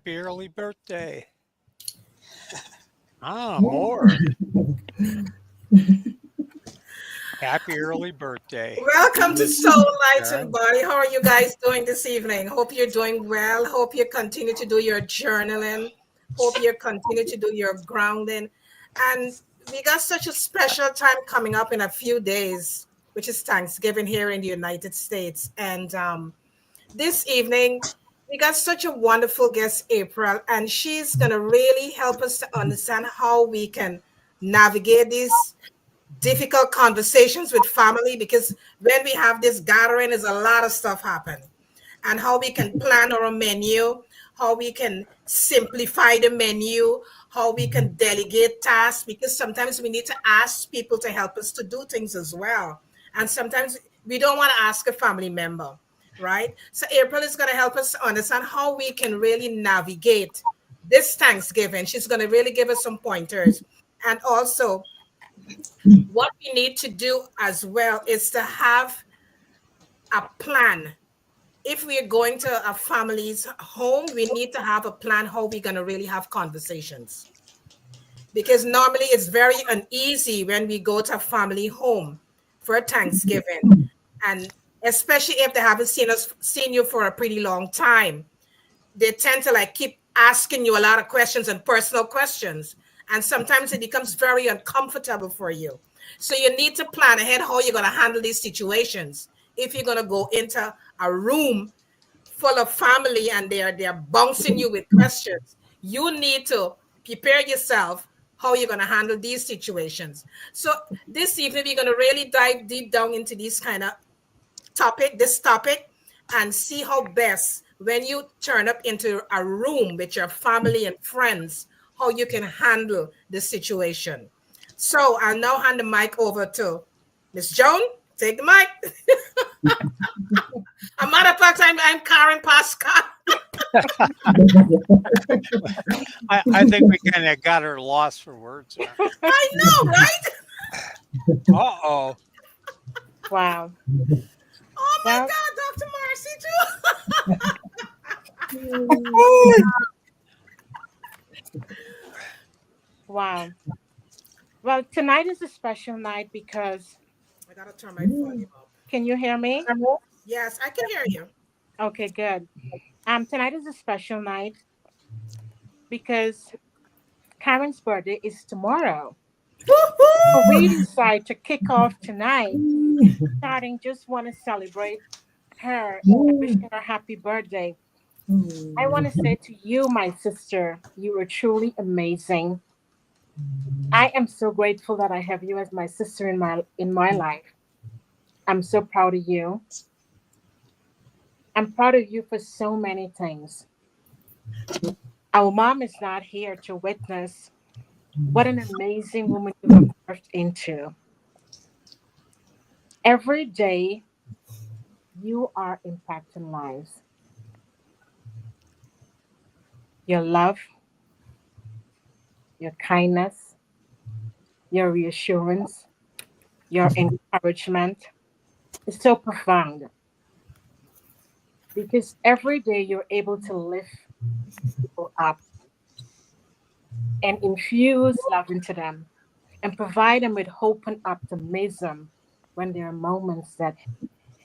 Happy early birthday. Ah, more. Happy early birthday. Welcome to Soul Light and Sharon. Body. How are you guys doing this evening? Hope you're doing well. Hope you continue to do your journaling. Hope you continue to do your grounding. And we got such a special time coming up in a few days, which is Thanksgiving here in the United States. And this evening, we got such a wonderful guest, April, and she's going to really help us to understand how we can navigate these difficult conversations with family, because when we have this gathering, there's a lot of stuff happen, and how we can plan our menu, how we can simplify the menu, how we can delegate tasks, because sometimes we need to ask people to help us to do things as well, and sometimes we don't want to ask a family member, right? So April is going to help us to understand how we can really navigate this Thanksgiving. She's going to really give us some pointers, and also what we need to do as well is to have a plan. If we're going to a family's home, we need to have a plan how we're going to really have conversations. Because normally it's very uneasy when we go to a family home for Thanksgiving. And especially if they haven't seen you for a pretty long time, they tend to like keep asking you a lot of questions and personal questions. And sometimes it becomes very uncomfortable for you. So you need to plan ahead how you're going to handle these situations. If you're going to go into a room full of family and they're bouncing you with questions, you need to prepare yourself how you're going to handle these situations. So this evening we're going to really dive deep down into this topic, and see how best when you turn up into a room with your family and friends, how you can handle the situation. So I'll now hand the mic over to Miss Joan. Take the mic. A matter of fact, I'm Karen Pascal. I think we kind of got her lost for words there. I know, right? Uh-oh. Wow. Oh my Well, God, Dr. Marcy too. wow. Well, tonight is a special night because I gotta turn my volume up. can you hear me? Yes, I can hear you. Okay, good. Tonight is a special night because Karen's birthday is tomorrow. So we Woohoo! decide to kick off tonight, starting just want to celebrate her and wish her a happy birthday. I want to say to you, my sister, you are truly amazing. I am so grateful that I have you as my sister in my life. I'm so proud of you. I'm proud of you for so many things. Our mom is not here to witness what an amazing woman you have birthed into. Every day, you are impacting lives. Your love, your kindness, your reassurance, your encouragement is so profound because every day you're able to lift people up and infuse love into them and provide them with hope and optimism when there are moments that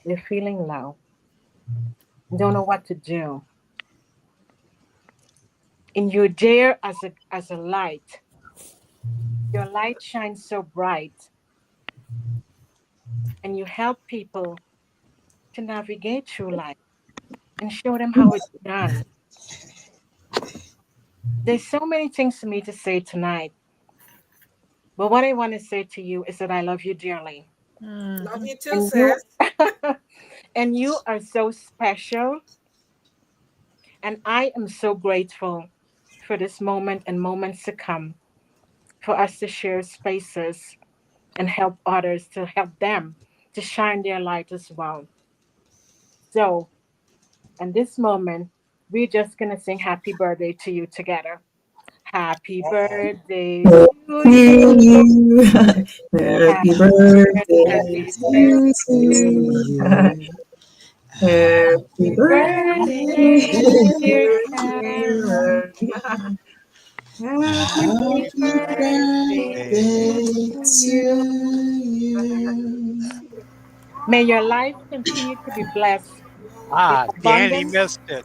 they're feeling low, don't know what to do. And you're there as a light. Your light shines so bright and you help people to navigate through life and show them how it's done. There's so many things for me to say tonight, but what I want to say to you is that I love you dearly. Love you too, And you sis. and you are so special. And I am so grateful for this moment and moments to come for us to share spaces and help others to help them to shine their light as well. So, in this moment, we're just going to sing happy birthday to you together. Happy Uh-oh. birthday to you. you. Happy Happy birthday birthday to to you. you. Happy birthday, Birthday, dear Karen. Karen. Happy Happy Happy birthday Birthday. birthday to to you. you. May your life continue to be blessed with Ah, Danny abundance. missed it.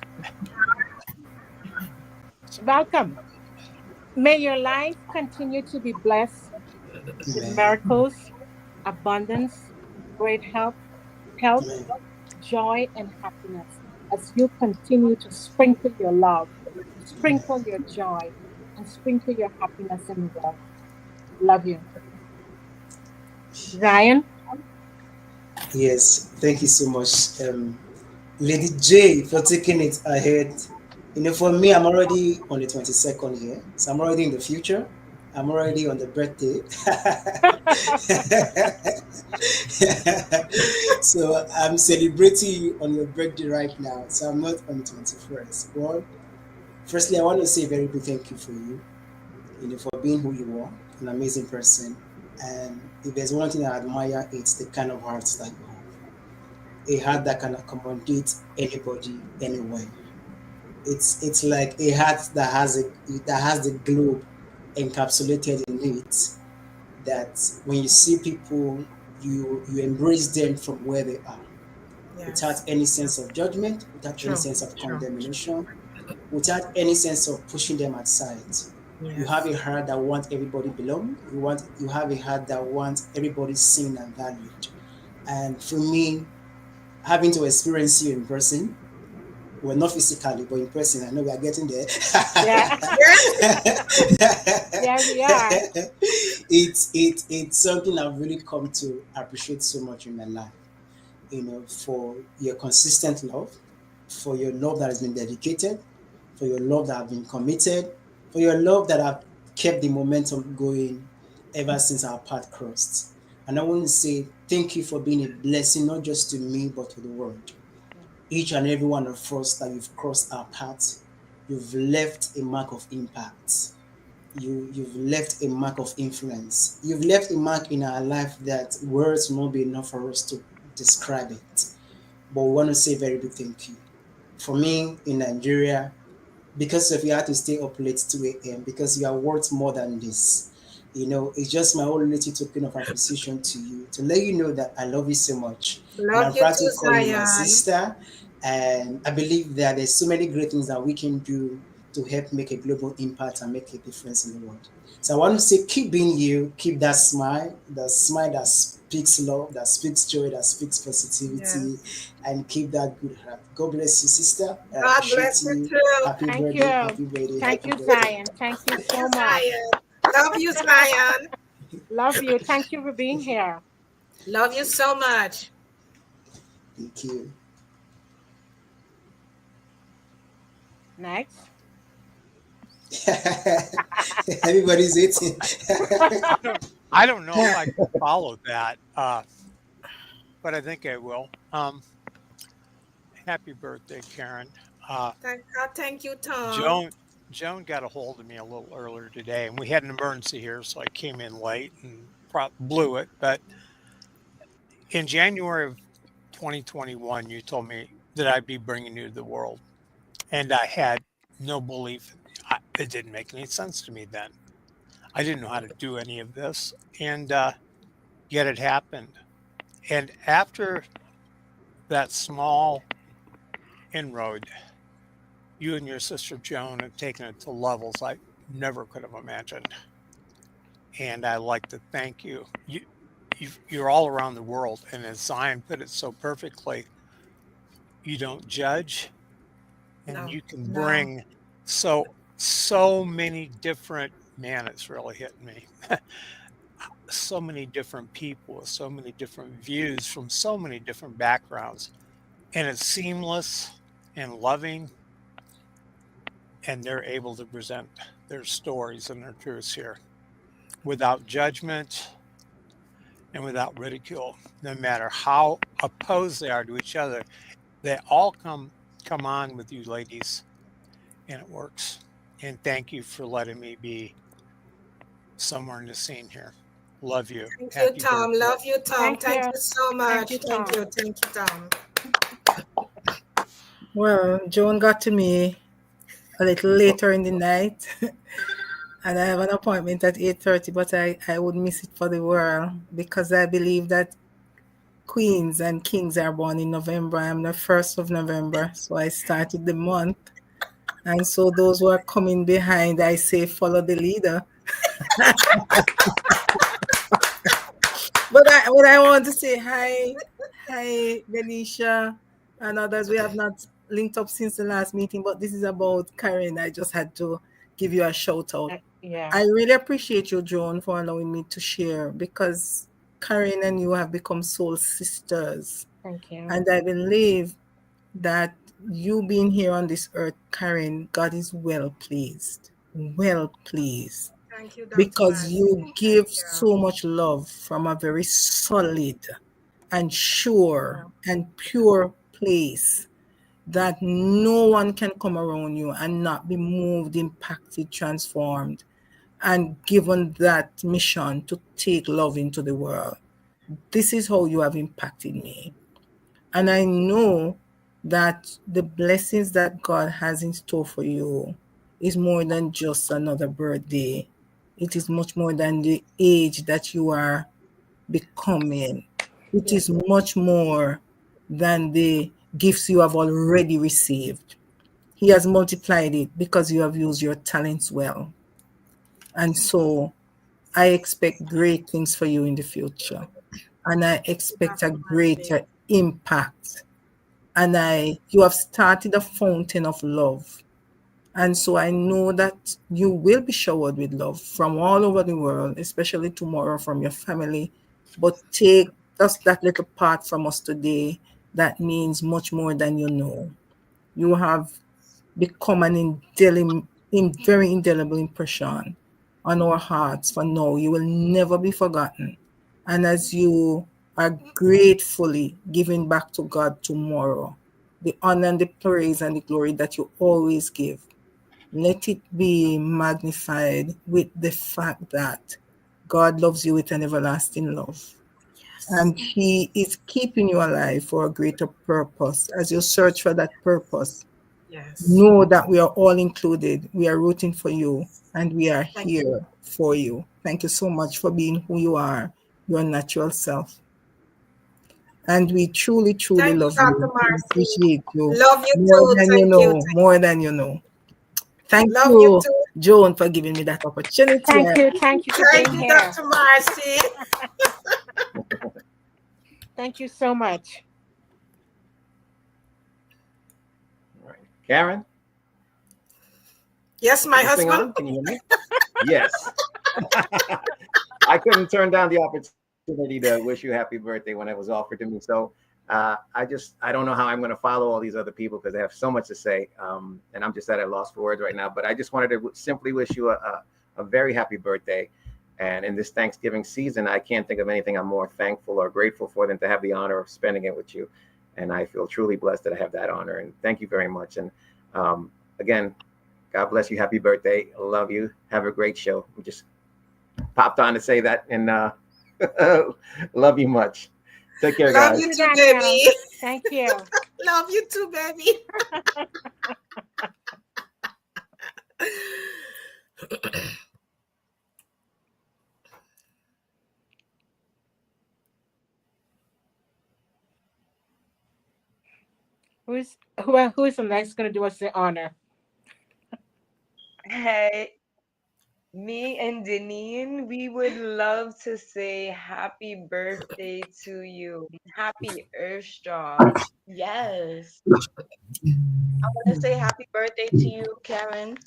Welcome. May your life continue to be blessed with Amen. miracles, abundance, great health, Amen. joy, and happiness as you continue to sprinkle your love, sprinkle your joy, and sprinkle your happiness in the world. Love you. Ryan, Yes, thank you so much, Lady J, for taking it ahead. For me, I'm already on the 22nd here, so I'm already in the future. I'm already on the birthday. So I'm celebrating you on your birthday right now. So I'm not on the 21st. Well, firstly, I want to say a very big thank you for you, for being who you are, an amazing person. And if there's one thing I admire, it's the kind of heart that you have. A heart that can accommodate anybody, anywhere. It's like a heart that has the globe encapsulated in it. That when you see people, you embrace them from where they are, without Yes, any sense of judgment, without any true, sense of true. condemnation, without any sense of pushing them aside. You have Yes, a heart that wants everybody belong. You have a heart that wants everybody seen and valued. And for me, having to experience you in person, well, not physically, but in person, I know we are getting there. yeah, yes, yeah, we are. It's something I've really come to appreciate so much in my life. For your consistent love, for your love that has been dedicated, for your love that have been committed, for your love that have kept the momentum going ever since our path crossed. And I want to say thank you for being a blessing, not just to me, but to the world. Each and every one of us that you've crossed our path, you've left a mark of impact. You've left a mark of influence. You've left a mark in our life that words will not be enough for us to describe it. But we want to say very big thank you. For me in Nigeria, because of you had to stay up late 2 a.m. because you are worth more than this. It's just my own little token of appreciation to you to let you know that I love you so much. And love I'm you proud to too, call you my Zion. sister. And I believe that there's so many great things that we can do to help make a global impact and make a difference in the world. So I want to say, keep being you, keep that smile that speaks love, that speaks joy, that speaks positivity, Yes. and keep that good heart. God bless you, sister. I God appreciate bless you you. too. Happy Thank birthday, you. happy birthday, Thank happy you, birthday. Zion. Thank you Thank you, so much. Zion. Love you, Zion. Love you. Thank you for being here. Love you so much. Thank you. Next. Everybody's waiting. I don't I don't know if I can follow that, but I think I will. Happy birthday, Karen. Uh, Thank God. Thank you, Tom. Joan Joan got a hold of me a little earlier today, and we had an emergency here, so I came in late and blew it. But in January of 2021, you told me that I'd be bringing you to the world, and I had no belief. It didn't make any sense to me then. I didn't know how to do any of this, and yet it happened. And after that small inroad, you and your sister Joan have taken it to levels I never could have imagined. And I like to thank you. You're all around the world, and as Zion put it so perfectly, you don't judge, and No, you can no, bring so many different. Man, it's really hitting me. So many different people with so many different views from so many different backgrounds, and it's seamless and loving, and they're able to present their stories and their truths here without judgment and without ridicule. No matter how opposed they are to each other, they all come on with you ladies, and it works. And thank you for letting me be somewhere in the scene here. Love you. thank you, Happy Tom. birthday. Love you, Tom. Thank Thank you. you so Thank much. you, Thank Tom. you. Thank you, Tom. Well, Joan got to me a little later in the night, and I have an appointment at 8:30. But I would miss it for the world because I believe that queens and kings are born in November. I'm the 1st of November, so I started the month. And so those who are coming behind, I say follow the leader. But I want to say hi, Benisha and others. We have not linked up since the last meeting, but this is about Karen. I just had to give you a shout out. Yeah. I really appreciate you, Joan, for allowing me to share because Karen and you have become soul sisters. Thank you. And I believe that you being here on this earth, Karen, God is well pleased. Well pleased. Thank you, Dr. Because Marcy. you Thank give you. so much love from a very solid and sure and pure place that no one can come around you and not be moved, impacted, transformed, and given that mission to take love into the world. This is how you have impacted me. And I know that the blessings that God has in store for you is more than just another birthday. It is much more than the age that you are becoming. It Yeah. is much more than the gifts you have already received. He has multiplied it because you have used your talents well. And so I expect great things for you in the future. And I expect a Dr. Marcy. greater impact. And you have started a fountain of love. And so I know that you will be showered with love from all over the world, especially tomorrow from your family. But take just that little part from us today that means much more than you know. You have become an very indelible impression on our hearts for now. You will never be forgotten. And as you are gratefully giving back to God tomorrow, the honor and the praise and the glory that you always give, let it be magnified with the fact that God loves you with an everlasting love. Yes. And He is keeping you alive for a greater purpose. As you search for that purpose, Yes. know that we are all included. We are rooting for you and we are Thank you. here for you. Thank you so much for being who you are, your natural self. And we truly, truly Thank you, love Dr. you and Marcy. appreciate you Love you more too. than you Thank you. know, more than you know. Thank Love you you, too. Joan, for giving me that opportunity. Thank you. Thank you for Thank being you, here. Dr. Marcy. Thank you so much. All right. Karen, Yes, is my this thing husband. on? Can you hear me? Yes. I couldn't turn down the opportunity to wish you happy birthday when it was offered to me. So I don't know how I'm going to follow all these other people because they have so much to say. And I'm just at a loss for words right now. But I just wanted to simply wish you a very happy birthday. And in this Thanksgiving season, I can't think of anything I'm more thankful or grateful for than to have the honor of spending it with you. And I feel truly blessed that I have that honor. And thank you very much. And again, God bless you. Happy birthday. I love you. Have a great show. We just popped on to say that. And love you much. Take care, Love Thank you guys. you, too, Danielle. baby. Thank you. Love you too, baby. Who is the next going to do us the honor? Hey, me and Deneen, we would love to say happy birthday to you. Happy Earthstar. Yes. I want to say happy birthday to you, Karen. And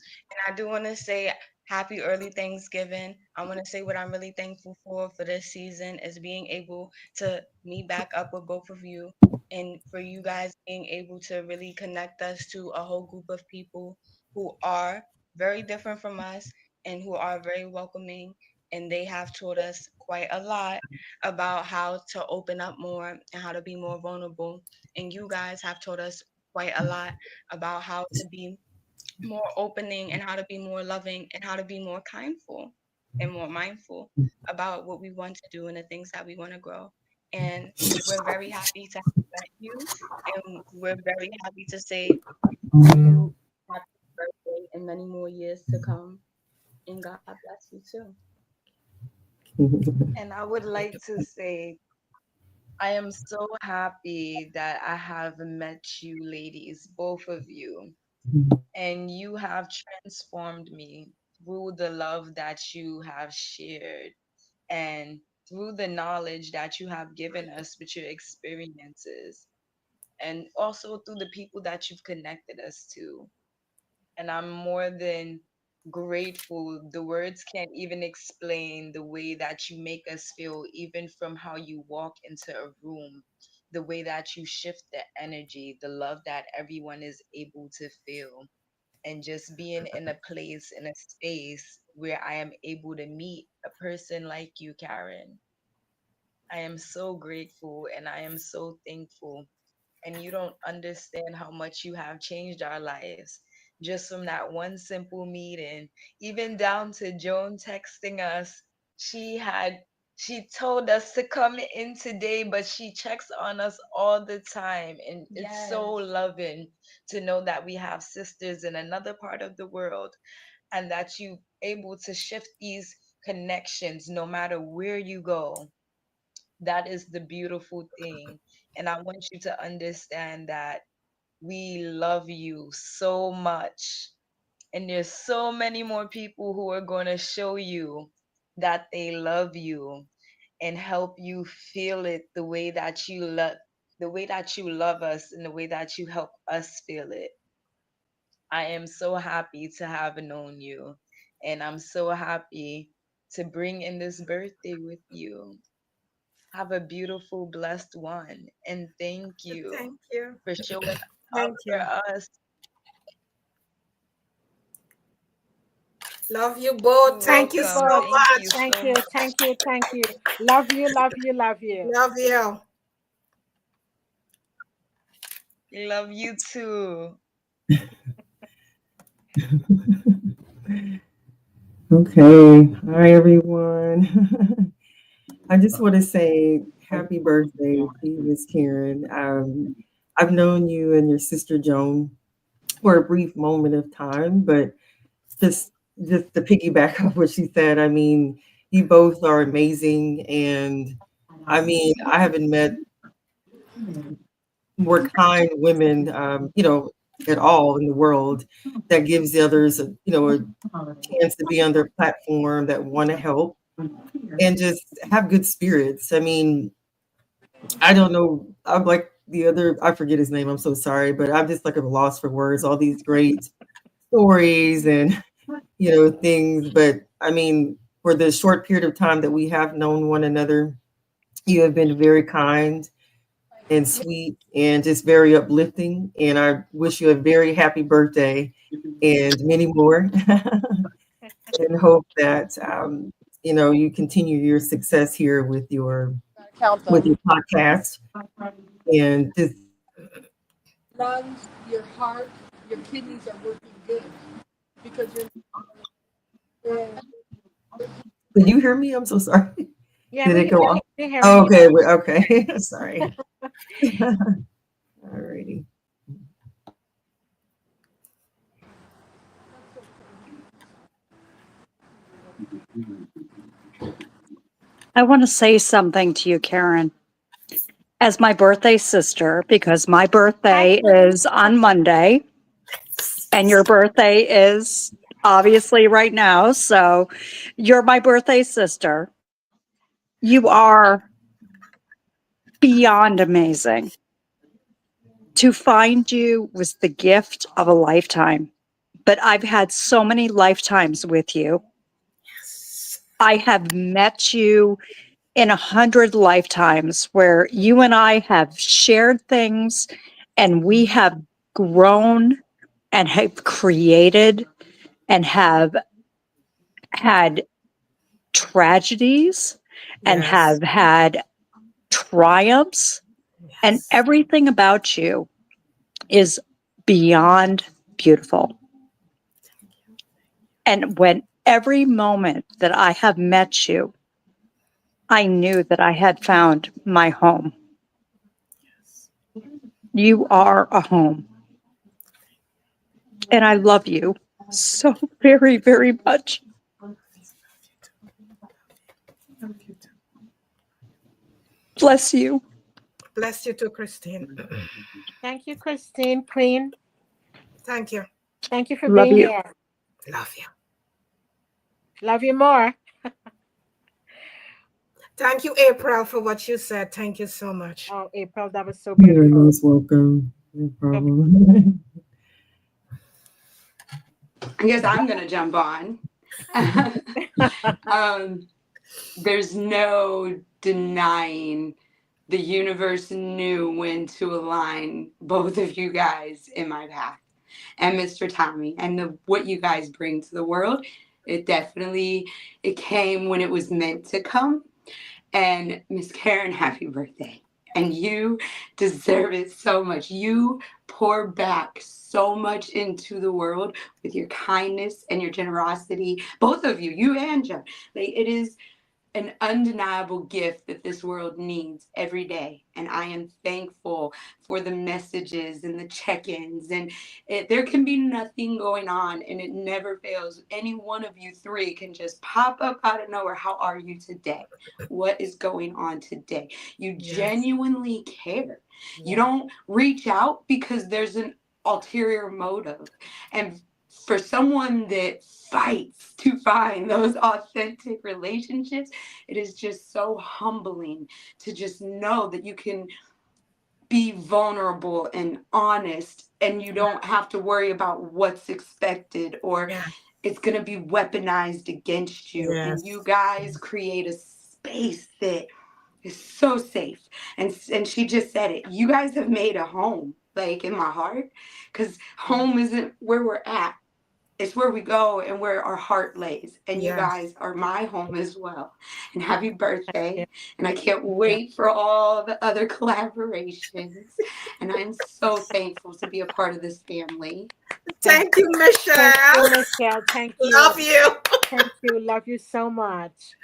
I do want to say happy early Thanksgiving. I want to say what I'm really thankful for this season is being able to meet back up with both of you and for you guys being able to really connect us to a whole group of people who are very different from us and who are very welcoming. And they have taught us quite a lot about how to open up more and how to be more vulnerable. And you guys have taught us quite a lot about how to be more opening and how to be more loving and how to be more kindful and more mindful about what we want to do and the things that we want to grow. And we're very happy to have you met you, and we're very happy to say you happy birthday and many more years to come. And God bless you too. And I would like to say I am so happy that I have met you ladies, both of you. And you have transformed me through the love that you have shared and through the knowledge that you have given us with your experiences and also through the people that you've connected us to. And I'm more than grateful. The words can't even explain the way that you make us feel, even from how you walk into a room, the way that you shift the energy, the love that everyone is able to feel, and just being in a place, in a space where I am able to meet a person like you, Karen. I am so grateful and I am so thankful, and you don't understand how much you have changed our lives just from that one simple meeting, even down to Joan texting us. She had she told us to come in today, but she checks on us all the time, and it's so Yes. loving to know that we have sisters in another part of the world and that you able to shift these connections no matter where you go. That is the beautiful thing. And I want you to understand that we love you so much. And there's so many more people who are going to show you that they love you and help you feel it the way that you love us and the way that you help us feel it. I am so happy to have known you, and I'm so happy to bring in this birthday with you. Have a beautiful, blessed one. And thank you Thank you. for showing up Thank for you. us. Love you both. You're Thank you welcome. so both. Thank much. you Thank so you, much. thank you, thank you. Love you, love you, love you. Love you. Love you too. Okay. Hi, everyone. I just want to say happy birthday to you, Miss Karen. I've known you and your sister Joan for a brief moment of time, but just just to piggyback off what she said, I mean, you both are amazing, and I mean, I haven't met more kind women, at all in the world that gives the others, a chance to be on their platform that want to help and just have good spirits. I mean, I don't know. I'm like the other, I forget his name. I'm so sorry, but I'm just like at a loss for words. All these great stories and, things. But I mean, for the short period of time that we have known one another, you have been very kind and sweet and just very uplifting. And I wish you a very happy birthday and many more. And hope that you continue your success here Count with them. your podcast and just Lungs, your heart, your kidneys are working good because you're. did you hear me? I'm so sorry. Yeah, Did it we go hear off? you. We hear Oh, you. okay. Okay. Sorry. Alrighty. I want to say something to you, Karen, as my birthday sister, because my Hi, birthday Karen. is on Monday and your birthday is obviously right now. So you're my birthday sister. You are beyond amazing. To find you was the gift of a lifetime. But I've had so many lifetimes with you. I have met you in 100 lifetimes where you and I have shared things and we have grown and have created and have had tragedies and Yes. have had triumphs, and Yes. everything about you is beyond beautiful. And when every moment that I have met you, I knew that I had found my home. You are a home. And I love you so very, very much. Bless you. Bless you too, Christine. Thank you, Christine, Queen. Thank you. Thank you for Love being you. here. Love you. Love you more. Thank you, April, for what you said. Thank you so much. Oh, April, that was so You're beautiful. most welcome. No problem. I guess I'm gonna jump on. There's no denying the universe knew when to align both of you guys in my path, and Mr. Tommy, and what you guys bring to the world. It came when it was meant to come. And Miss Karen, happy birthday. And you deserve it so much. You pour back so much into the world with your kindness and your generosity. Both of you, you and Joan. It is an undeniable gift that this world needs every day. And I am thankful for the messages and the check-ins. And there can be nothing going on, and it never fails. Any one of you three can just pop up out of nowhere. How are you today? What is going on today? You genuinely care. You don't reach out because there's an ulterior motive. And for someone that fights to find those authentic relationships, it is just so humbling to just know that you can be vulnerable and honest, and you don't have to worry about what's expected or it's going to be weaponized against you. And you guys create a space that is so safe. And she just said it. You guys have made a home, like, in my heart, because home isn't where we're at. It's where we go and where our heart lays. And you guys are my home as well. And happy birthday. And I can't wait for all the other collaborations. And I'm so thankful to be a part of this family. Thank you, Michelle. Thank you, Michelle. Thank you. Love you. Thank you. Love you so much.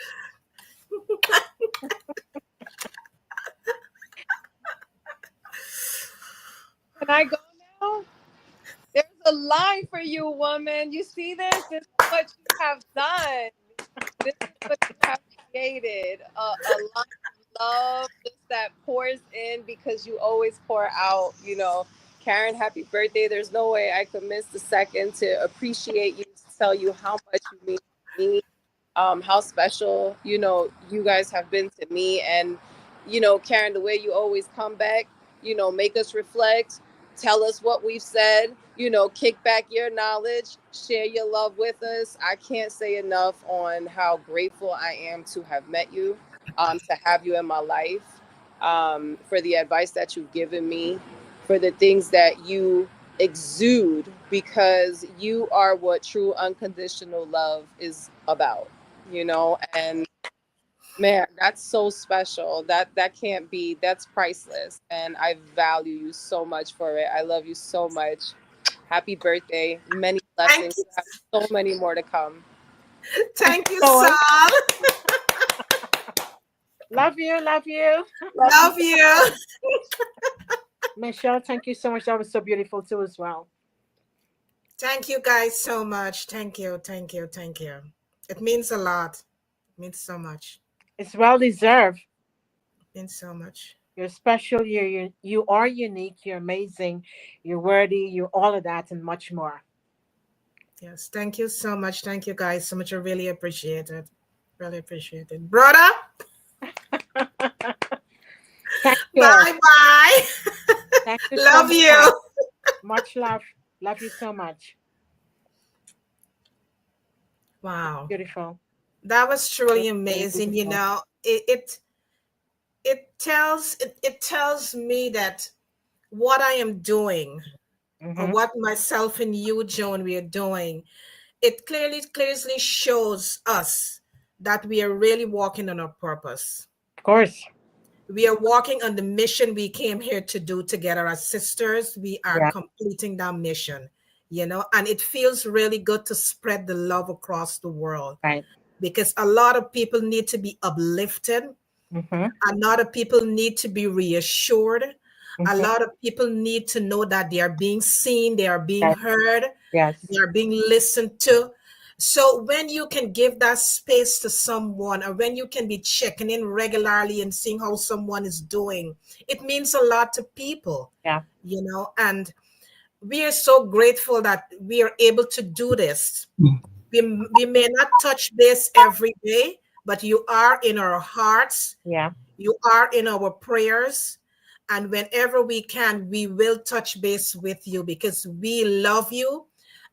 Can I go now? There's a line for you, woman. You see this? This is what you have done. This is what you have created. A line of love just that pours in because you always pour out. Karen, happy birthday. There's no way I could miss the second to appreciate you, to tell you how much you mean to me, how special, you guys have been to me. And, Karen, the way you always come back, make us reflect, tell us what we've said, kick back your knowledge, share your love with us. I can't say enough on how grateful I am to have met you, to have you in my life, for the advice that you've given me, for the things that you exude, because you are what true unconditional love is about, and man, that's so special. That can't be, that's priceless. And I value you so much for it. I love you so much. Happy birthday. Many blessings. You have so many more to come. Thank you, Sol. Love you. Love you. Love you. Michelle, thank you so much. That was so beautiful too as well. Thank you guys so much. Thank you. Thank you. Thank you. It means a lot. It means so much. It's well deserved. It means so much. You're special. You are unique. You're amazing. You're worthy. You're all of that and much more. Yes. Thank you so much. Thank you guys so much. I really appreciate it. Really appreciate it. Brother. Thank you. Bye. Thank you. Love you. Much love. Love you so much. Wow. Beautiful. That was truly amazing. It tells me that what I am doing, or what myself and you, Joan, we are doing, it clearly shows us that we are really walking on our purpose. Of course. We are walking on the mission we came here to do together as sisters. We are completing that mission, and it feels really good to spread the love across the world. Right. Because a lot of people need to be uplifted. A lot of people need to be reassured. A lot of people need to know that they are being seen, they are being Yes. heard, Yes. they are being listened to. So when you can give that space to someone, or when you can be checking in regularly and seeing how someone is doing, it means a lot to people, Yeah. and we are so grateful that we are able to do this. We may not touch base every day, but you are in our hearts, Yeah. you are in our prayers. And whenever we can, we will touch base with you because we love you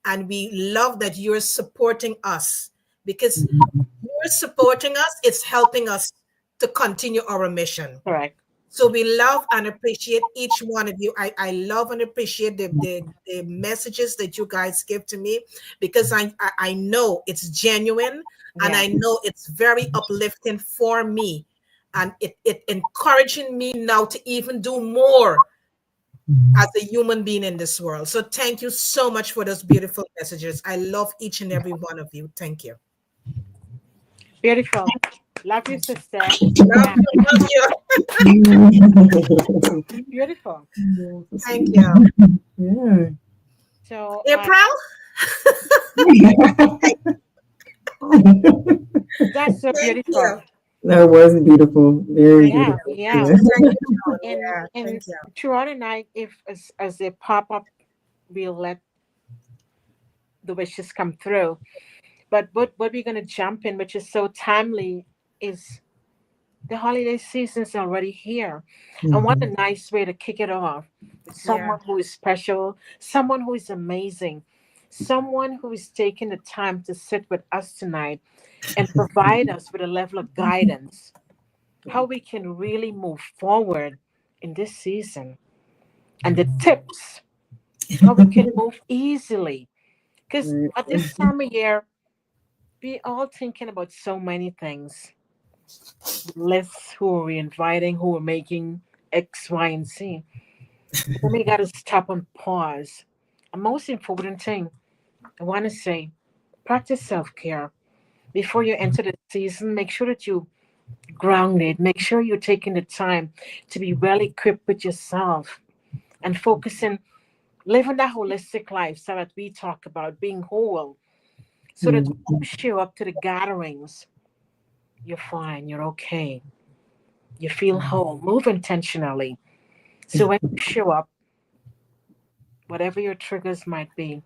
and we love that you're supporting us. Because you're supporting us, it's helping us to continue our mission. Correct. So we love and appreciate each one of you. I love and appreciate the messages that you guys give to me because I know it's genuine and Yeah. I know it's very uplifting for me. And it encouraging me now to even do more as a human being in this world. So thank you so much for those beautiful messages. I love each and every one of you. Thank you. Beautiful. Love you, sister. Love Yeah. you, love you. Beautiful. Thank you. Yeah. So April? that's so Thank beautiful. you. That was beautiful. Very Thank Yeah. beautiful. Yeah. Yeah. Thank you, Joan. And Yeah, and thank you. throughout the night, if as they pop up, we'll let the wishes come through. But what we're gonna jump in, which is so timely, is the holiday season is already here. And what a Mhm. nice way to kick it off with Yeah. someone who is special, someone who is amazing, someone who is taking the time to sit with us tonight and provide us with a level of guidance, how we can really move forward in this season, and the tips, how we can move easily. Because Right. at this time of year, we all thinking about so many things. Lists, who are we inviting, who are making X, Y, and Z. Then we got to stop and pause. And most important thing, I want to say, practice self care. Before you enter the season, make sure that you grounded. Make sure you're taking the time to be well equipped with yourself and focusing, living that holistic life so that we talk about being whole. So that when you Mhm. show up to the gatherings, you're fine, you're okay, you feel whole. Move intentionally. So when you show up, whatever your triggers might be,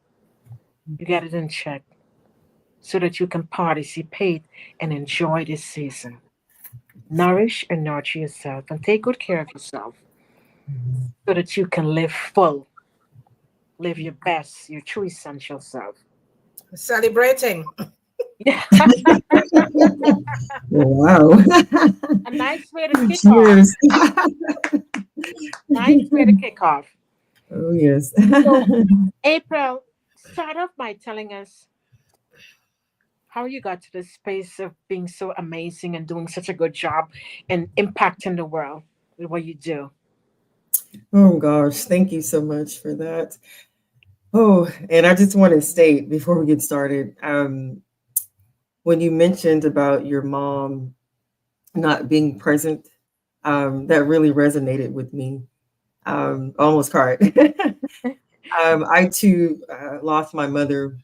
you get it in check so that you can participate and enjoy this season. Nourish and nurture yourself and take good care of yourself so that you can live full, live your best, your true essential self. Celebrating. Yeah. Wow. A nice way to kick off. Cheers. Nice way to kick off. Oh, yes. So, April, start off by telling us how you got to this space of being so amazing and doing such a good job and impacting the world with what you do. Oh, gosh. Thank you so much for that. Oh, and I just want to state before we get started, when you mentioned about your mom not being present, that really resonated with me. Almost cried. I too lost my mother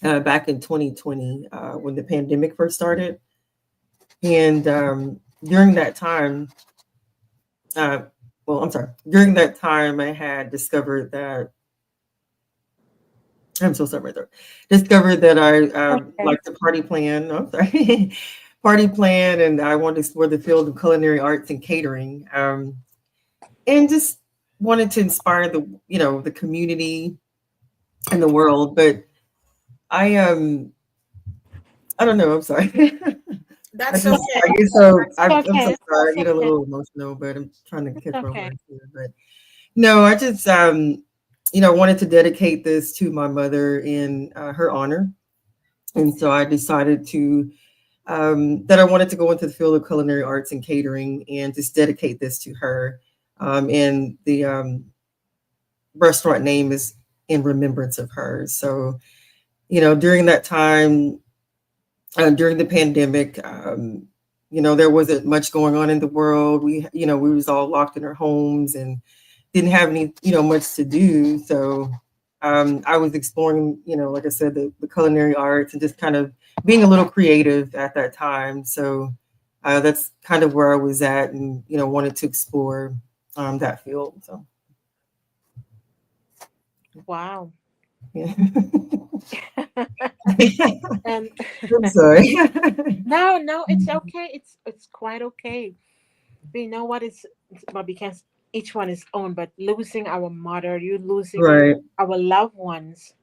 back in 2020 when the pandemic first started. And during that time, uh, well, I'm sorry, during that time, I had discovered that, I'm so sorry, my throat, discovered that I Okay. like the party plan. No, I'm sorry. Party plan, and I wanted to explore the field of culinary arts and catering, and just wanted to inspire the community and the world. But I I don't know. I'm sorry. I That's just okay. I get so It's I'm so okay. sorry. I It's get a okay. little emotional, but I'm trying to It's catch my okay. words here. But no, I just wanted to dedicate this to my mother in her honor, and so I decided to that I wanted to go into the field of culinary arts and catering and just dedicate this to her. And the restaurant name is in remembrance of her. So, during that time, during the pandemic, there wasn't much going on in the world. We was all locked in our homes, and didn't have any, much to do. So I was exploring, like I said, the culinary arts and just kind of being a little creative at that time. So that's kind of where I was at, and wanted to explore that field. So Wow. yeah. And I'm sorry. no, it's okay. It's quite okay. We know what but because each one is own, but losing our mother, you losing Right. our loved ones.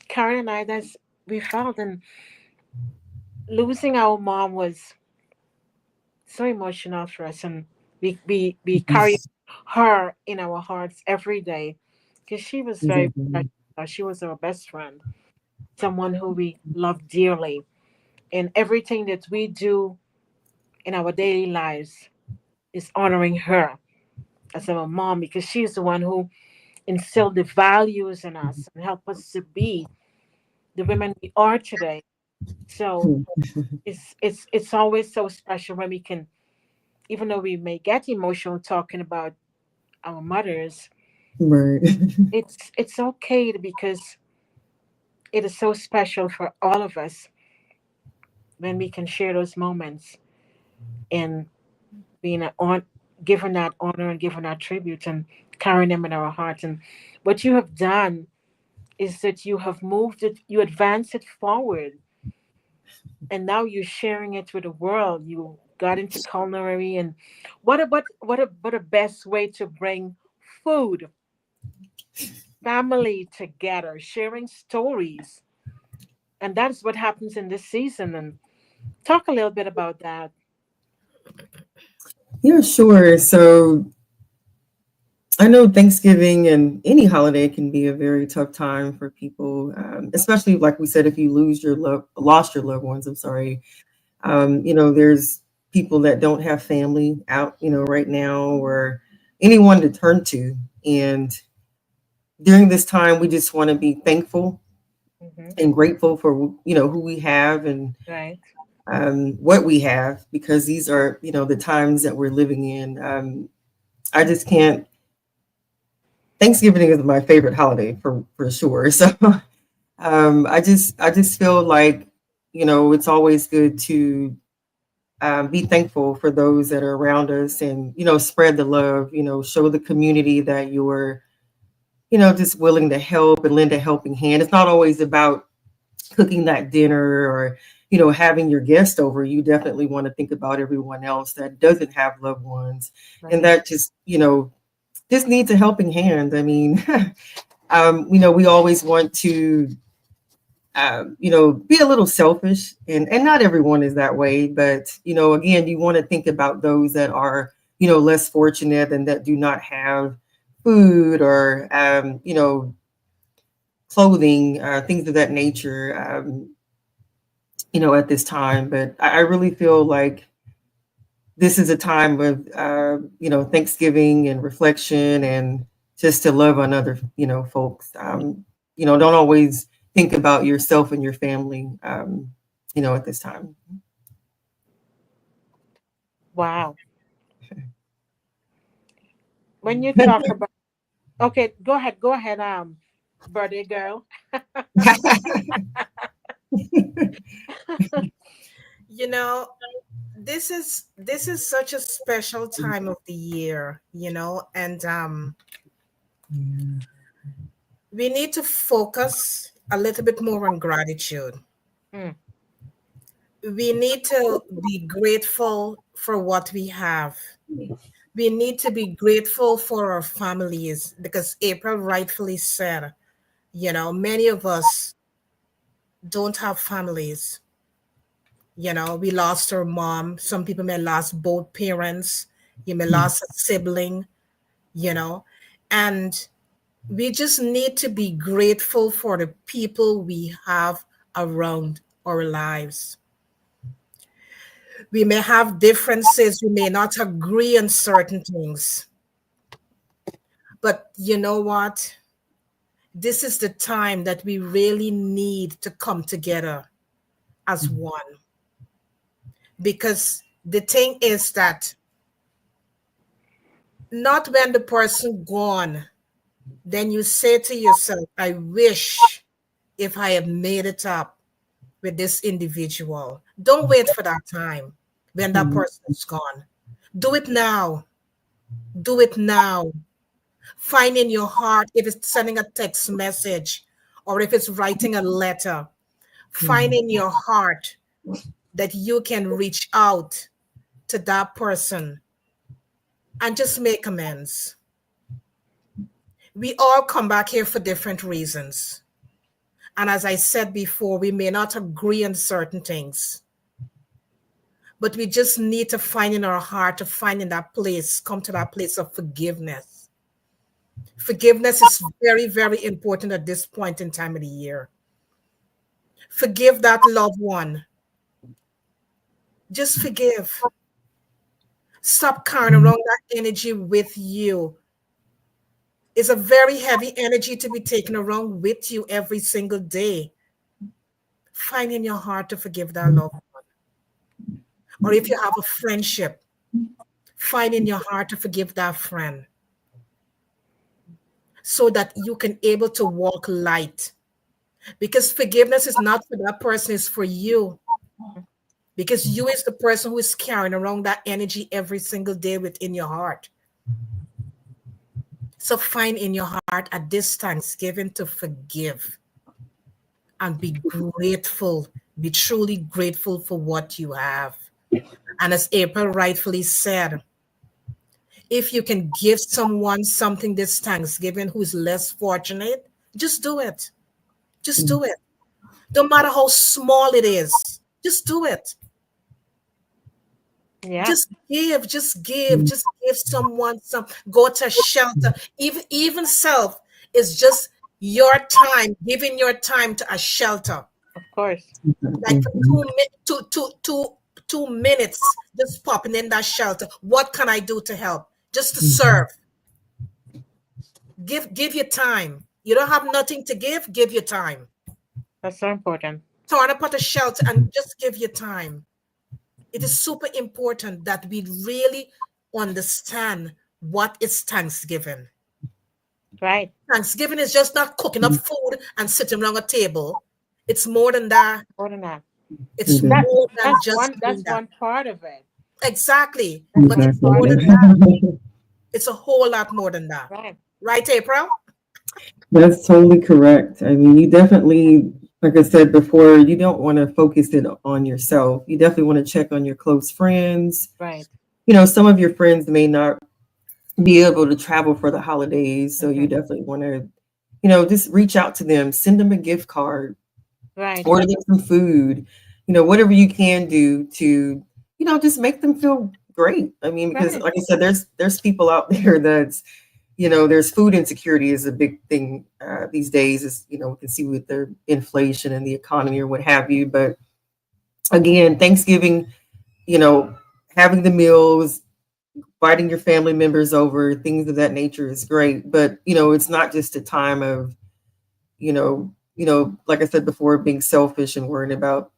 Karen and I, that's we felt, and losing our mom was so emotional for us, and we carry her in our hearts every day because she was very Exactly. special. She was our best friend, someone who we love dearly, and everything that we do in our daily lives is honoring her as our mom because she's the one who instilled the values in us and helped us to be the women we are today. So it's always so special when we can, even though we may get emotional talking about our mothers, Right. it's okay because it is so special for all of us when we can share those moments and being on giving that honor and giving that tribute and carrying them in our hearts. And what you have done is that you have moved it, you advanced it forward, and now you're sharing it with the world. You got into culinary, and what a best way to bring food, family together, sharing stories, and that's what happens in this season. And talk a little bit about that. Yeah, sure. So I know Thanksgiving and any holiday can be a very tough time for people, especially like we said, if you lost your loved ones. I'm sorry. There's people that don't have family out, right now, or anyone to turn to. And during this time, we just want to be thankful Hmm. and grateful for, who we have and Right. what we have, because these are, the times that we're living in. I just can't. Thanksgiving is my favorite holiday for sure. So I just feel like, it's always good to be thankful for those that are around us, and spread the love. Show the community that you're, just willing to help and lend a helping hand. It's not always about cooking that dinner or having your guest over. You definitely want to think about everyone else that doesn't have loved ones, and Right. that just needs a helping hand. I mean, we always want to, be a little selfish, and not everyone is that way. But, again, you want to think about those that are, less fortunate and that do not have food or, clothing, things of that nature, at this time. But I really feel like this is a time of Thanksgiving and reflection, and just to love on other folks. Don't always think about yourself and your family, at this time. Wow. When you talk about, okay, go ahead, birthday girl. You know, this is such a special time of the year, and we need to focus a little bit more on gratitude. Mm, We need to be grateful for what we have. We need to be grateful for our families because April rightfully said, many of us don't have families. We lost our mom. Some people may lost both parents. You may lost a sibling, you know, and we just need to be grateful for the people we have around our lives. We may have differences, we may not agree on certain things, but you know what? This is the time that we really need to come together as one. Because the thing is that Not when the person gone. Then you say to yourself, I wish if I had made it up with this individual. Don't wait for that time when that Mhm. person is gone. Do it now. Do it now. Find in your heart if it's sending a text message or if it's writing a letter. Find Mhm. in your heart that you can reach out to that person and just make amends. We all come back here for different reasons. And as I said before, we may not agree on certain things, but we just need to find in our heart to find in that place, come to that place of forgiveness. Forgiveness is very, very important at this point in time of the year. Forgive that loved one. Just forgive. Stop carrying around that energy with you. It's a very heavy energy to be taken around with you every single day. Find in your heart to forgive that loved one. Or if you have a friendship, find in your heart to forgive that friend so that you can able to walk light. Because forgiveness is not for that person, it's for you. Because you is the person who is carrying around that energy every single day within your heart. So find in your heart at this Thanksgiving to forgive and be grateful. Be truly grateful for what you have. And as April rightfully said, if you can give someone something this Thanksgiving who's less fortunate, just do it. Just do it. No matter how small it is, just do it. Yeah, Just give someone some. Go to shelter. Even self is just your time, giving your time to a shelter. of course. Like for Mhm. 2 minutes, just popping in that shelter. What can I do to help? Just to serve. Mhm. Give your time. You don't have nothing to give your time. That's so important. Turn up at a shelter and just give your time. It is super important that we really understand what is Thanksgiving. Right. Thanksgiving is just not cooking up food and sitting around a table. It's more than that. More than that. It's Mhm. That more than just that's doing that. one part of it. Exactly. That's But one it's part more of than it. that. Exactly. It's a whole lot more than that. Right. Right, April? That's totally correct. I mean, you definitely, like I said before, you don't want to focus it on yourself. You definitely want to check on your close friends. Right. Some of your friends may not be able to travel for the holidays, so you Hmm. definitely want to, just reach out to them, send them a gift card, Right. order them some food, whatever you can do to, just make them feel great. I mean, because Right. like I said, there's people out there that's there's food insecurity is a big thing these days. Is we can see with the inflation and the economy or what have you. But again, Thanksgiving, you know, having the meals, inviting your family members over, things of that nature is great. But it's not just a time of like I said before, being selfish and worrying about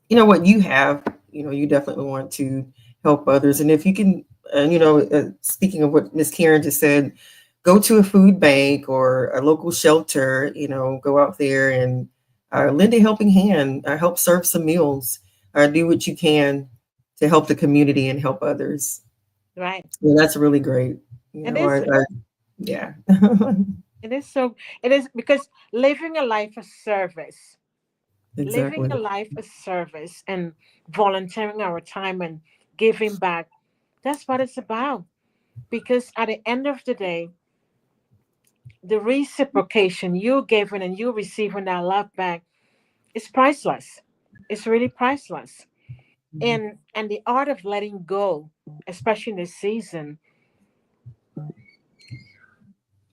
what you have. You definitely want to help others, and if you can, speaking of what Miss Karen just said, go to a food bank or a local shelter. Go out there and lend a helping hand, help serve some meals, do what you can to help the community and help others. Right. Yeah, that's really great. It is. Yeah. It is so. It is because living a life of service, living Exactly. a life of service, and volunteering our time and giving back. That's what it's about. Because at the end of the day, the reciprocation you giving and you receiving that love back is priceless. It's really priceless. And the art of letting go, especially in this season,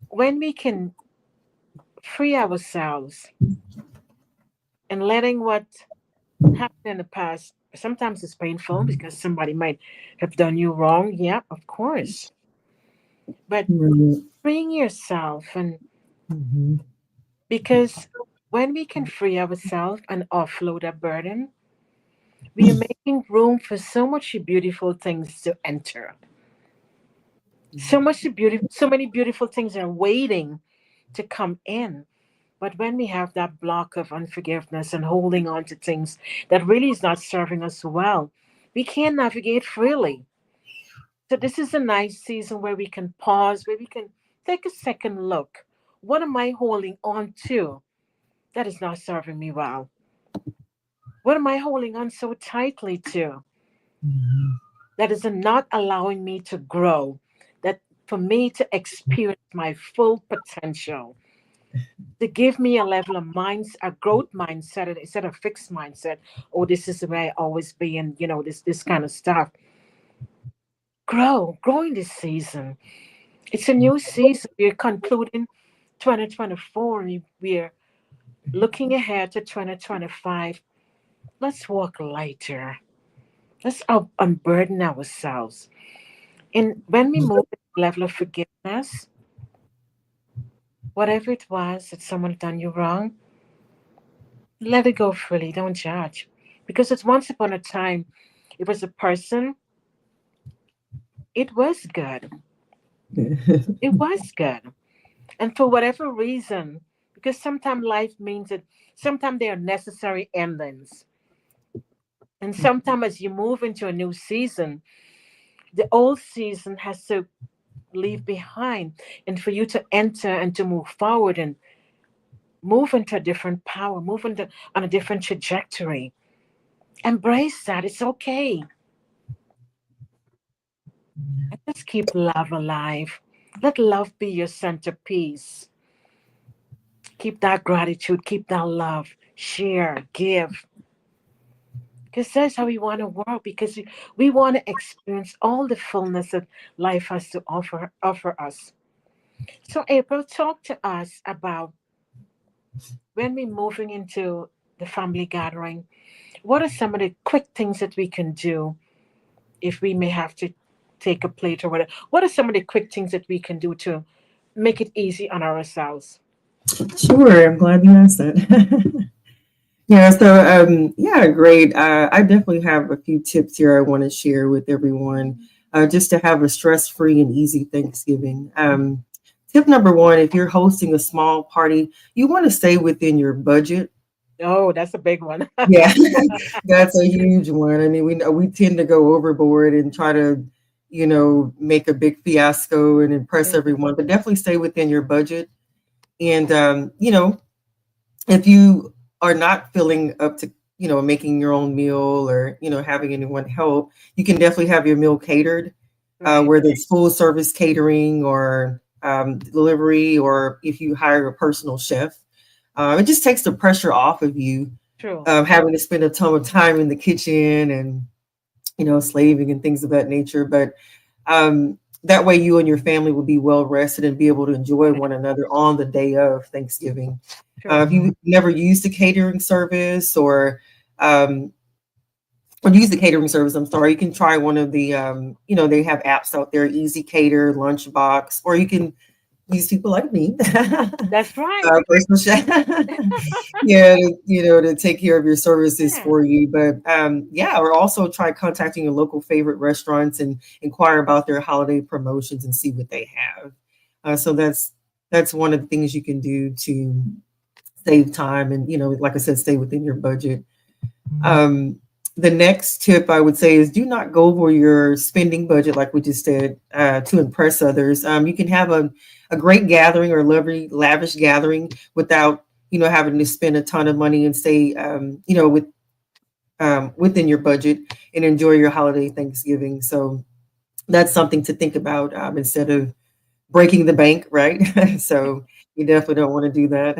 when we can free ourselves and letting what happened in the past, sometimes it's painful because somebody might have done you wrong. Yeah, of course. But Right. freeing yourself, and Mhm. because when we can free ourselves and offload a burden, we are making room for so much beautiful things to enter. So many beautiful things are waiting to come in. But when we have that block of unforgiveness and holding on to things that really is not serving us well, we can't navigate freely. So this is a nice season where we can pause, where we can take a second look. What am I holding on to that is not serving me well? What am I holding on so tightly to that is not allowing me to grow? That for me to experience my full potential, to give me a level of minds, a growth mindset instead of fixed mindset. Oh, this is the way I always be, and this kind of stuff. Growing this season. It's a new season. We're concluding 2024, and we're looking ahead to 2025. Let's walk lighter. Let's unburden ourselves. And when we move to the level of forgiveness, whatever it was that someone done you wrong, let it go freely. Don't judge. Because it's once upon a time, it was a person, it was good. It was good. And for whatever reason, because sometimes life means that sometimes they are necessary endings. And sometimes as you move into a new season, the old season has to leave behind and for you to enter and to move forward and move into a different power, move into on a different trajectory. Embrace that. It's okay. And just keep love alive. Let love be your centerpiece. Keep that gratitude, keep that love, share, give. Because that's how we want to work, because we want to experience all the fullness that life has to offer us. So April, talk to us about when we're moving into the family gathering, what are some of the quick things that we can do if we may have to take a plate or whatever? What are some of the quick things that we can do to make it easy on ourselves? Sure, I'm glad you asked that. Yeah, so yeah, great. I definitely have a few tips here I want to share with everyone, just to have a stress-free and easy Thanksgiving. Tip number one: if you're hosting a small party, you want to stay within your budget. Oh, that's a big one. Yeah, that's a huge one. I mean, we tend to go overboard and try to, make a big fiasco and impress Mm, everyone, but definitely stay within your budget. And if you are not feeling up to, making your own meal or, having anyone help, you can definitely have your meal catered, right. whether it's full service catering or delivery, or if you hire a personal chef. It just takes the pressure off of you, True. having to spend a ton of time in the kitchen and, slaving and things of that nature. But that way you and your family will be well rested and be able to enjoy Right. one another on the day of Thanksgiving. True. If you never used a catering service um, or use the catering service, I'm sorry, you can try one of the, they have apps out there, Easy Cater, Lunchbox, or you can use people like me, That's right. personal chef, yeah, to take care of your services Yeah. for you. But yeah, or also try contacting your local favorite restaurants and inquire about their holiday promotions and see what they have. So that's one of the things you can do to save time and, like I said, stay within your budget. Um, the next tip I would say is do not go over your spending budget, like we just said, to impress others. You can have a great gathering or lovely, lavish gathering without, having to spend a ton of money and stay, within your budget and enjoy your holiday Thanksgiving. So that's something to think about, instead of breaking the bank, right? So you definitely don't want to do that.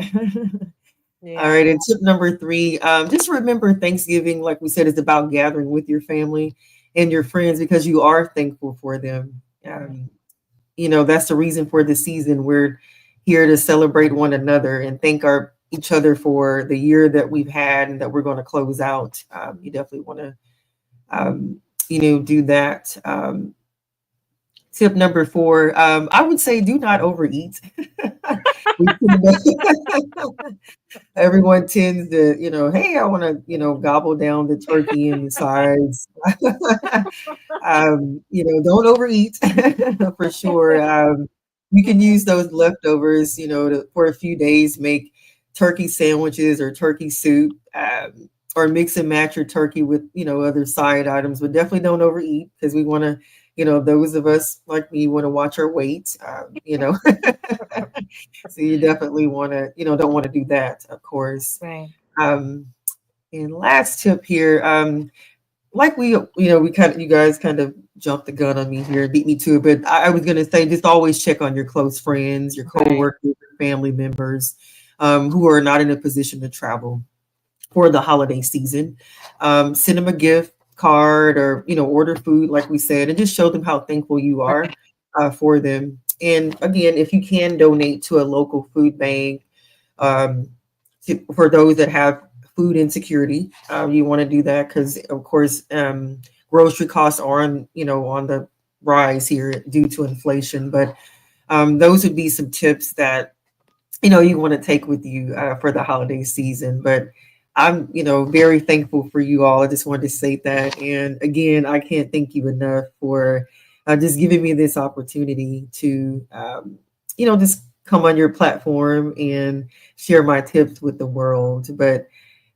All Yeah. right, and tip number three, just remember Thanksgiving, like we said, is about gathering with your family and your friends because you are thankful for them. That's the reason for the season. We're here to celebrate one another and thank each other for the year that we've had and that we're going to close out. You definitely want to, do that. Tip number four, I would say do not overeat. We everyone tends to, hey, I want to, gobble down the turkey and the sides. Don't overeat for sure. You can use those leftovers, for a few days, make turkey sandwiches or turkey soup, or mix and match your turkey with, other side items, but definitely don't overeat because we want to, those of us like me want to watch our weight, so you definitely want to, don't want to do that, of course. Right. Um, and last tip here, like we kind of, you guys kind of jumped the gun on me here, beat me to it, but I was going to say, just always check on your close friends, your coworkers, your family members, who are not in a position to travel for the holiday season. Send them a gift card or, order food, like we said, and just show them how thankful you are for them. And again, if you can donate to a local food bank, um, for those that have food insecurity, you want to do that because, of course, grocery costs are on the rise here due to inflation. But those would be some tips that you want to take with you for the holiday season. But I'm very thankful for you all. I just wanted to say that, and again, I can't thank you enough for just giving me this opportunity to just come on your platform and share my tips with the world. But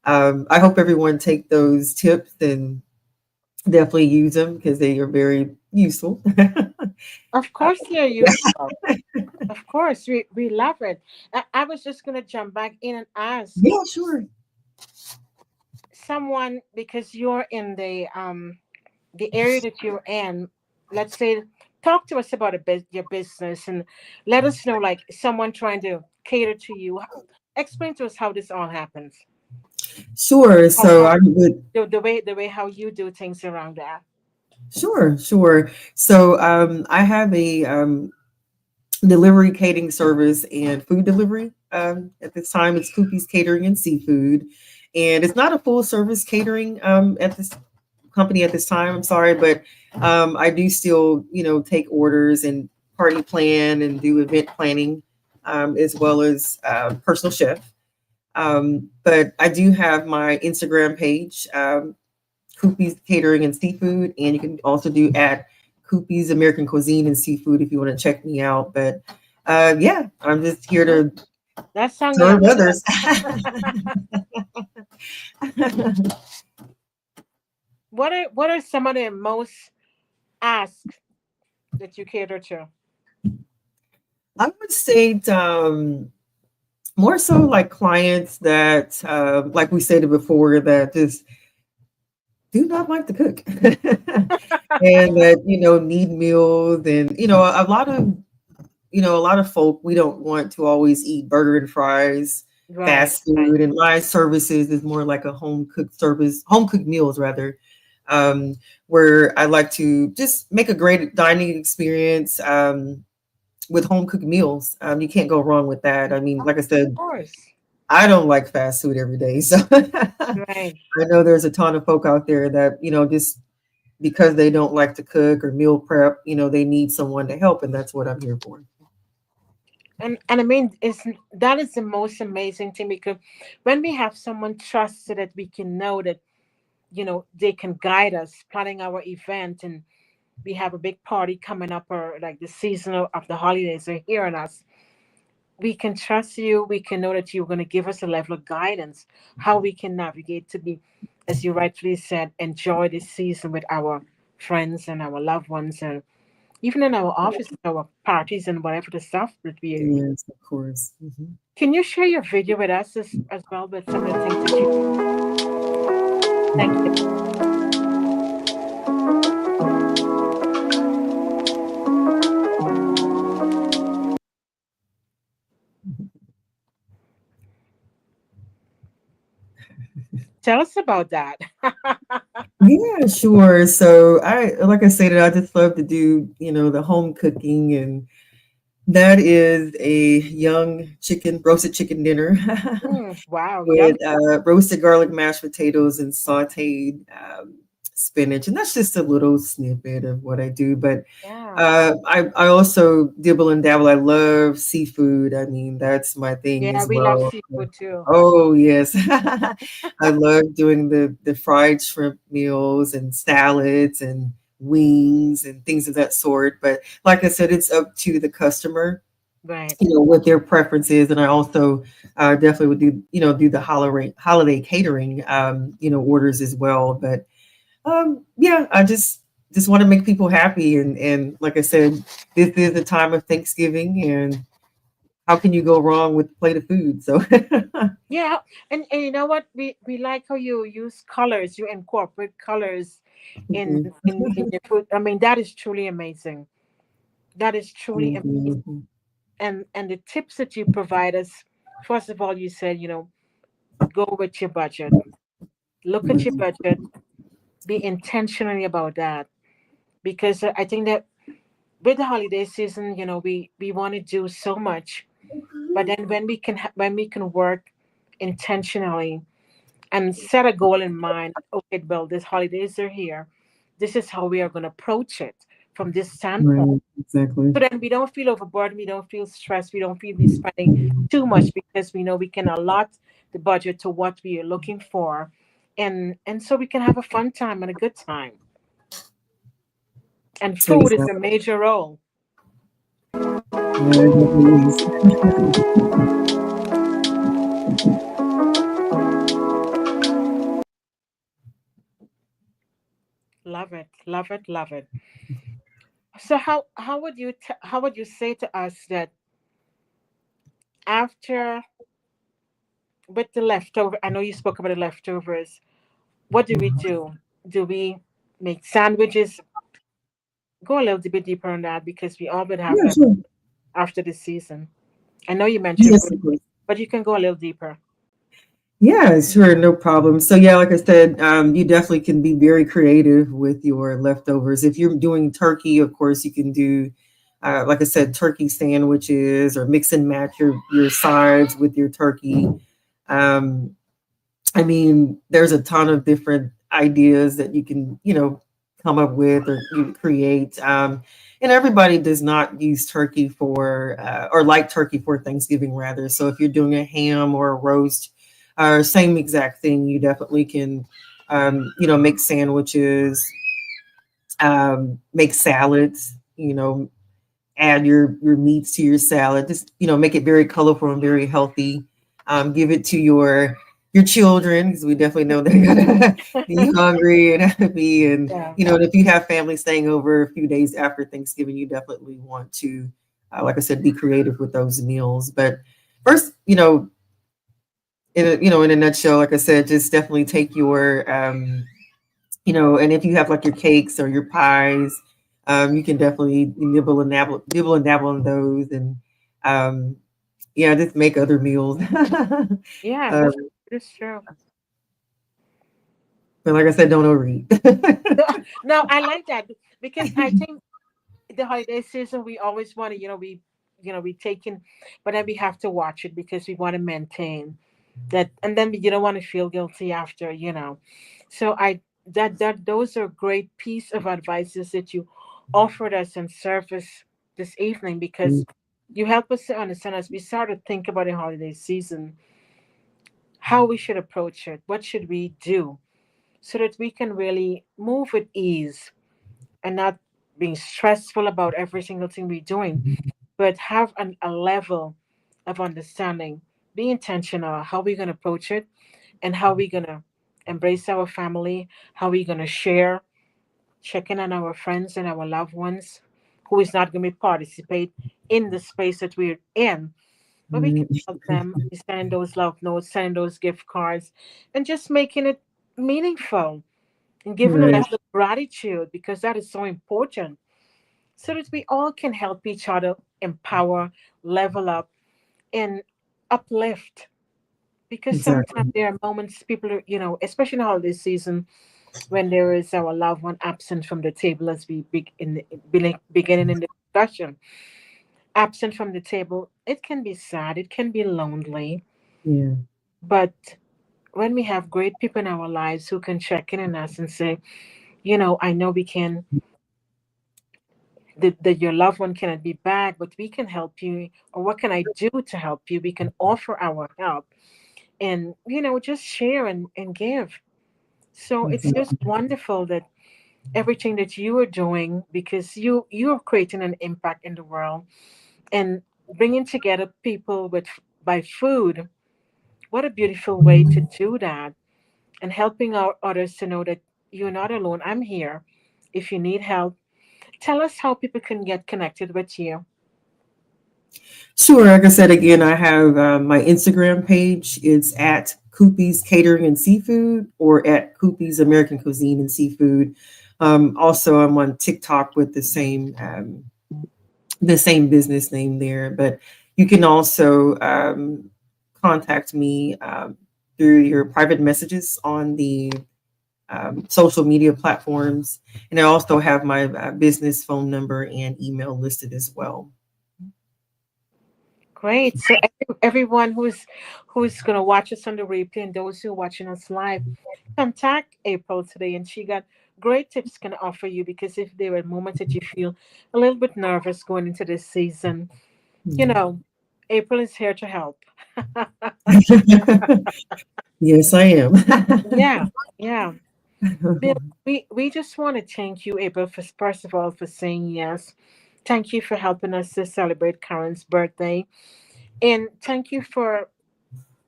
I hope everyone take those tips and definitely use them because they are very useful. Of course, they're useful. Of course, we love it. I was just going to jump back in and ask Yeah, sure. someone, because you're in the area that you're in. Let's say, talk to us about your business and let us know, like someone trying to cater to you. Explain to us how this all happens. Sure. So How I would. the way how you do things around that. Sure, sure. So I have a delivery catering service and food delivery. At this time, it's Coopy's Catering and Seafood, and it's not a full service catering at this company at this time. I'm sorry, but I do still, take orders and party plan and do event planning, as well as personal chef. But I do have my Instagram page, Coopy's Catering and Seafood, and you can also do at Coopy's American Cuisine and Seafood if you want to check me out. But yeah, I'm just here to That sounds serve others. What are some of the most asked that you cater to? I would say more so like clients that, like we stated before, that just do not like to cook and that need meals, and a lot of folk, we don't want to always eat burger and fries, fast food, and my services is more like a home cooked service, home cooked meals rather, where I like to just make a great dining experience with home cooked meals. You can't go wrong with that. I mean, like I said, Of course. I don't like fast food every day, so Right. I know there's a ton of folk out there that just because they don't like to cook or meal prep, they need someone to help, and that's what I'm here for. And I mean, that is the most amazing thing, because when we have someone trusted that we can know that, they can guide us planning our event, and we have a big party coming up, or like the season of the holidays are here on us. We can trust you. We can know that you're going to give us a level of guidance, how we can navigate to be, as you rightfully said, enjoy this season with our friends and our loved ones, and even in our offices, our parties, and whatever the stuff that we. Yes, of course. Mm-hmm. Can you share your video with us as well with some of the things that you? Thank you. Tell us about that. Yeah, sure. So like I said, I just love to do, the home cooking, and that is a young roasted chicken dinner Wow. with roasted garlic mashed potatoes and sauteed spinach. And that's just a little snippet of what I do. But I also dibble and dabble. I love seafood. I mean, that's my thing Yeah, as we love well. seafood too. Oh yes, I love doing the fried shrimp meals and salads and wings and things of that sort. But like I said, it's up to the customer, Right. what their preference is. And I also definitely would do the holiday catering orders as well. But yeah, I just want to make people happy, and like I said, this is the time of Thanksgiving, and how can you go wrong with a plate of food? So Yeah, and you know what? We like how you use colors. You incorporate colors in Mhm, in your food. I mean, that is truly amazing. That is truly amazing. mhm, And the tips that you provide us. First of all, you said, go with your budget. Look at your mhm, budget. Be intentionally about that, because I think that with the holiday season, we want to do so much, but then when we can work intentionally and set a goal in mind. Okay, well, these holidays are here. This is how we are going to approach it from this standpoint. right, exactly. So then we don't feel overburdened, we don't feel stressed, we don't feel we're spending too much, because we know we can allot the budget to what we are looking for, and so we can have a fun time and a good time. And food is a Exactly. major role. Yeah, it definitely is. Love it, love it, love it. So how would you say to us that after, with the leftover, I know you spoke about the leftovers, what do we do? Do we make sandwiches? Go a little bit deeper on that, because we all would have Yeah, them sure. after the season. I know you mentioned Yes, food, of course. but you can go a little deeper. Yeah, sure, no problem. So yeah, like I said, you definitely can be very creative with your leftovers. If you're doing turkey, of course, you can do, like I said, turkey sandwiches or mix and match your sides with your turkey. Um, I mean, there's a ton of different ideas that you can, come up with or you create. And everybody does not use turkey or like turkey for Thanksgiving, rather. So if you're doing a ham or a roast, same exact thing, you definitely can, make sandwiches, make salads, add your meats to your salad. Just make it very colorful and very healthy. Give it to your children, because we definitely know they're gonna be hungry and happy. And Yeah. and if you have family staying over a few days after Thanksgiving, you definitely want to, like I said, be creative with those meals. But first, in a nutshell, like I said, just definitely take your and if you have like your cakes or your pies, you can definitely nibble and dabble on those, and um, yeah, just make other meals. Yeah, uh, that's true. but like I said, don't overeat. No, I like that, because I think the holiday season we always want to, we taking, but then we have to watch it, because we want to maintain that, and then you don't want to feel guilty after. So I that those are great piece of advices that you offered us in service this evening, because you help us to understand, as we start to think about the holiday season, how we should approach it, what should we do, so that we can really move with ease and not being stressful about every single thing we're doing, but have a level of understanding, be intentional how we're going to approach it, and how we're going to embrace our family, how we're going to share, check in on our friends and our loved ones who is not going to participate in the space that we're in. But we can help them, sending those love notes, sending those gift cards, and just making it meaningful, and giving a Right, level of gratitude, because that is so important, so that we all can help each other empower, level up, and uplift. Because sometimes exactly. there are moments people are, especially in the holiday season, when there is our loved one absent from the table, as we beginning in the discussion, absent from the table, it can be sad, it can be lonely. Yeah, But when we have great people in our lives who can check in on us and say, I know we can that your loved one cannot be back, but we can help you. Or what can I do to help you? We can offer our help and, just share and give. So it's Mhm. just wonderful that everything that you are doing, because you're creating an impact in the world and bringing together people with by food. What a beautiful way to do that, and helping our others to know that you're not alone. I'm here if you need help. Tell us how people can get connected with you. Sure. Like I said, again, I have my Instagram page. It's at Coopy's Catering and Seafood, or at Coopy's American Cuisine and Seafood. Also, I'm on TikTok with the same business name there. But you can also contact me through your private messages on the social media platforms, and I also have my business phone number and email listed as well. Great. So everyone who's gonna watch us on the replay and those who are watching us live, contact April today, and she got great tips can offer you, because if there are moments that you feel a little bit nervous going into this season, you Yeah. know, April is here to help. Yes, I am. Yeah, yeah. Bill, we just want to thank you, April, for first of all for saying yes. Thank you for helping us to celebrate Karen's birthday. And thank you for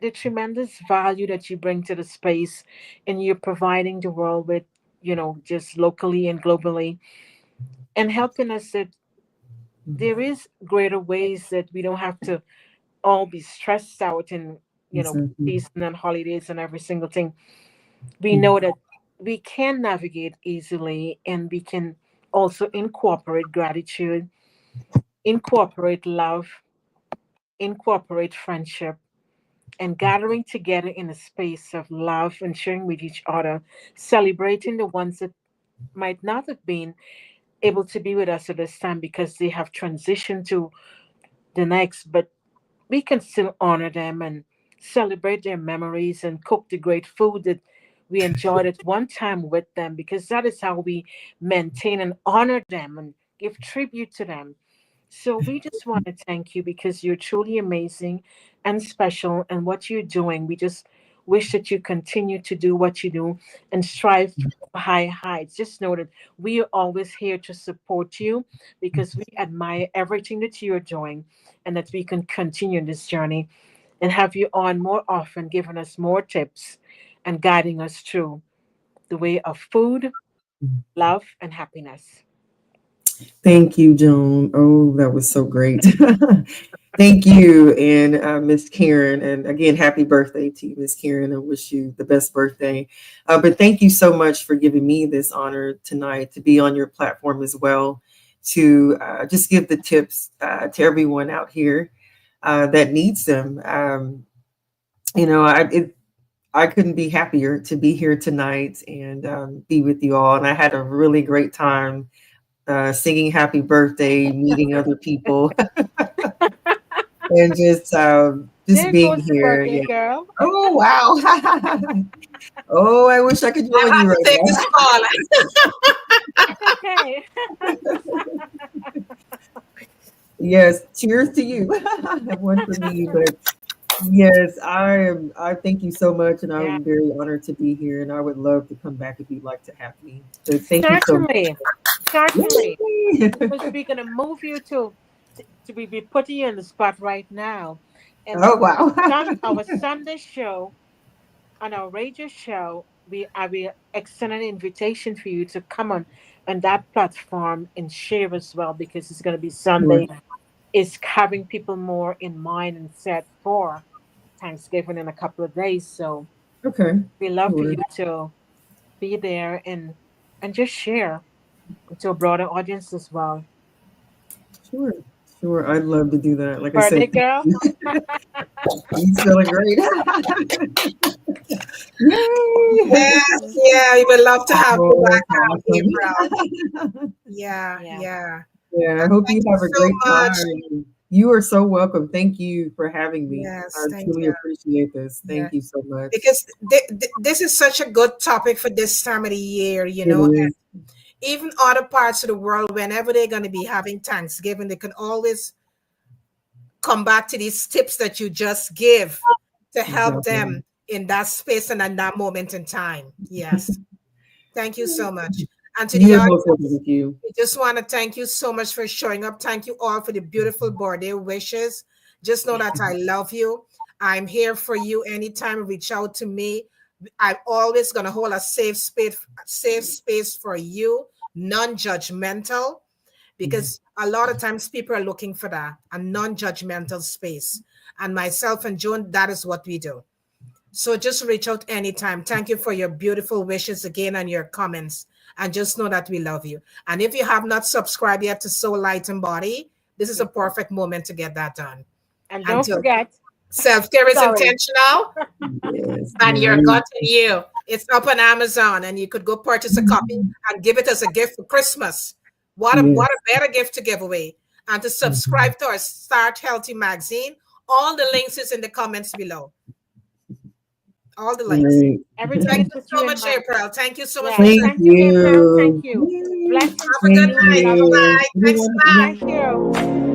the tremendous value that you bring to the space, and you're providing the world with, just locally and globally, and helping us that there is greater ways that we don't have to all be stressed out in, Exactly. season and holidays and every single thing. We know that we can navigate easily, and we can also incorporate gratitude, incorporate love, incorporate friendship, and gathering together in a space of love and sharing with each other, celebrating the ones that might not have been able to be with us at this time because they have transitioned to the next, but we can still honor them and celebrate their memories and cook the great food that we enjoyed at one time with them, because that is how we maintain and honor them and give tribute to them. So we just want to thank you because you're truly amazing and special, and what you're doing. We just wish that you continue to do what you do and strive for high heights. Just know that we are always here to support you, because we admire everything that you're doing, and that we can continue this journey and have you on more often, giving us more tips and guiding us through the way of food, love, and happiness. Thank you, Joan. Oh, that was so great. Thank you, and Miss Karen. And again, happy birthday to you, Miss Karen. I wish you the best birthday. But thank you so much for giving me this honor tonight to be on your platform as well, to just give the tips to everyone out here that needs them. You know, I couldn't be happier to be here tonight and be with you all. And I had a really great time singing happy birthday, meeting other people, and just There being goes the here. birthday Yeah. girl. Oh wow. Oh, I wish I could I join had you to take this right call. It's okay. now. Yes, cheers to you. One for me, but yes, I thank you so much, and Yeah, I'm very honored to be here, and I would love to come back if you'd like to have me. So thank you so certainly, certainly. much. Because we're gonna move you to be putting you in the spot right now, and Oh wow. our Sunday show on our radio show, I will extend an invitation for you to come on that platform and share as well, because it's gonna be Sure. Sunday. Is having people more in mind and set for Thanksgiving in a couple of days. So Okay. we love for Sure. you to be there and just share to a broader audience as well. Sure. Sure. I'd love to do that. Like I Birthday said, girl. he's feeling great. Yes, Yay. yeah, we would love to have you Oh, back, that's April. awesome. Yeah, Yeah. yeah. Yeah, I hope Thank you you have a so great much. time. You are so welcome. Thank you for having me. I Yes, thank truly you. appreciate this. Yeah, Thank you so much. because this is such a good topic for this time of the year, It is. even other parts of the world, whenever they're going to be having Thanksgiving, they can always come back to these tips that you just give to help Exactly. them in that space and in that moment in time. Yes. Thank you so much. And to the You're audience, most welcome. With you. we just want to thank you so much for showing up. Thank you all for the beautiful birthday wishes. Just know that I love you. I'm here for you anytime. Reach out to me. I'm always going to hold a safe space for you, non-judgmental, because a lot of times people are looking for that, a non-judgmental space. And myself and Joan, that is what we do. So just reach out anytime. Thank you for your beautiful wishes again and your comments. And just know that we love you. And if you have not subscribed yet to Soul Light and Body, this is a perfect moment to get that done. And don't forget, self-care is sorry. Yes, and your yes. gut in you. It's up on Amazon, and you could go purchase a copy and give it as a gift for Christmas. What a better gift to give away. And to subscribe to our Start Healthy magazine. All the links is in the comments below. All the links. Right. Everything Thank is you with so you in much, mind. April. Thank you so much Yes. for sharing. Thank you, April. Thank you. Blessings Have to a good you. night. Love you. Bye. Thanks. Bye. Thank you.